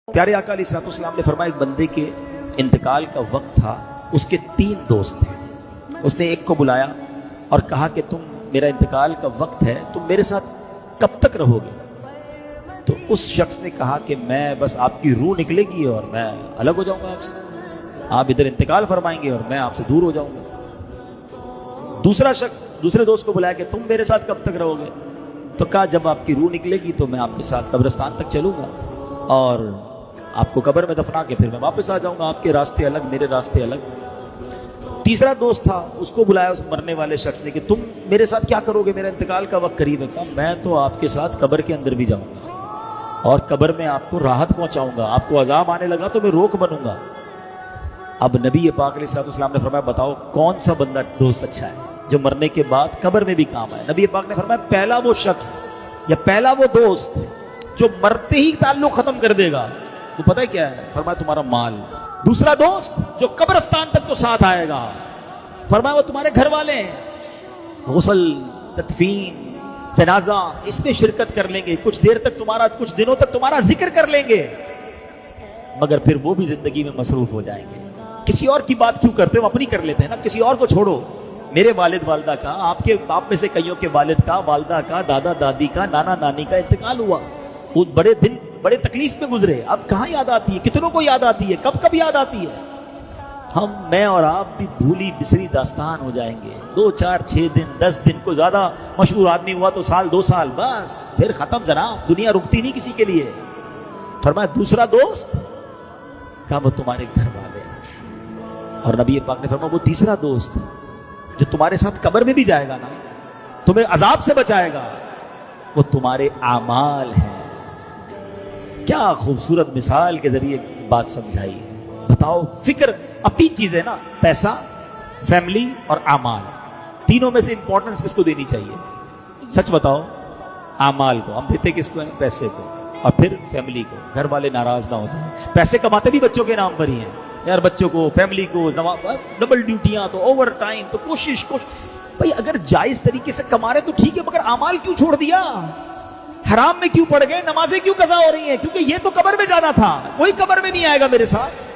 پیارے آقا علیہ السلام نے فرمایا ایک بندے کے انتقال کا وقت تھا، اس کے 3 دوست تھے۔ اس نے ایک کو بلایا اور کہا کہ تم میرا انتقال کا وقت ہے، تم میرے ساتھ کب تک رہو گے؟ تو اس شخص نے کہا کہ میں بس آپ کی روح نکلے گی اور میں الگ ہو جاؤں گا آپ سے، آپ ادھر انتقال فرمائیں گے اور میں آپ سے دور ہو جاؤں گا۔ دوسرا شخص دوسرے دوست کو بلایا کہ تم میرے ساتھ کب تک رہو گے؟ تو کہا جب آپ کی روح نکلے گی تو میں آپ کے ساتھ قبرستان تک چلوں گا اور آپ کو قبر میں دفنا کے پھر میں واپس آ جاؤں گا، آپ کے راستے الگ میرے راستے الگ۔ تیسرا دوست تھا، اس کو بلایا اس مرنے والے شخص نے کہ تم میرے ساتھ کیا کرو گے؟ میرا انتقال کا وقت قریب ہے۔ کہا میں تو آپ کے ساتھ قبر کے اندر بھی جاؤں گا اور قبر میں آپ کو راحت پہنچاؤں گا، آپ کو عذاب آنے لگا تو میں روک بنوں گا۔ اب نبی پاک علیہ السلام نے فرمایا بتاؤ کون سا بندہ دوست اچھا ہے جو مرنے کے بعد قبر میں بھی کام آئے؟ نبی پاک نے فرمایا پہلا وہ شخص یا پہلا وہ دوست جو مرتے ہی تعلق ختم کر دے گا، وہ پتہ ہے کیا ہے؟ فرمایا تمہارا مال۔ دوسرا دوست جو قبرستان تک تو ساتھ آئے گا، فرمایا وہ تمہارے گھر والے ہیں، غسل، تدفین، جنازہ اس میں شرکت کر لیں گے، کچھ دیر تک تمہارا، کچھ دنوں تک تمہارا ذکر کر لیں گے، مگر پھر وہ بھی زندگی میں مصروف ہو جائیں گے۔ کسی اور کی بات کیوں کرتے ہو؟ اپنی کر لیتے ہیں نا، کسی اور کو چھوڑو۔ میرے والد والدہ کا، آپ میں سے کئیوں کے والد کا، والدہ کا، دادا دادی کا، نانا نانی کا انتقال ہوا، وہ بڑے دن بڑے تکلیف میں گزرے، اب کہاں یاد آتی ہے؟ کتنوں کو یاد آتی ہے؟ کب کب یاد آتی ہے؟ میں اور آپ بھی بھولی بسری داستان ہو جائیں گے۔ 2 4 6 دن 10 دن کو زیادہ مشہور آدمی ہوا تو سال 2 سال، بس پھر ختم جناب، دنیا رکتی نہیں کسی کے لیے۔ فرمایا دوسرا دوست، کہا وہ تمہارے گھر والے ہیں، اور نبی پاک نے فرمایا وہ تیسرا دوست جو تمہارے ساتھ قبر میں بھی جائے گا نا، تمہیں عذاب سے بچائے گا، وہ تمہارے اعمال ہیں۔ کیا خوبصورت مثال کے ذریعے بات سمجھائی ہے۔ بتاؤ، فکر اب 3 چیزیں نا، پیسہ، فیملی اور اعمال، تینوں میں سے امپورٹنس کس کو دینی چاہیے؟ سچ بتاؤ۔ اعمال کو ہم دیتے کس کو ہیں؟ پیسے کو، اور پھر فیملی کو، گھر والے ناراض نہ ہو جائیں۔ پیسے کماتے بھی بچوں کے نام پر ہی ہیں یار، بچوں کو، فیملی کو، ڈبل ڈیوٹیاں تو اوور ٹائم تو کوشش بھائی اگر جائز طریقے سے کما رہے تو ٹھیک ہے، مگر اعمال کیوں چھوڑ دیا؟ حرام میں کیوں پڑ گئے؟ نمازیں کیوں قضا ہو رہی ہیں؟ کیونکہ یہ تو قبر میں جانا تھا، کوئی قبر میں نہیں آئے گا میرے ساتھ۔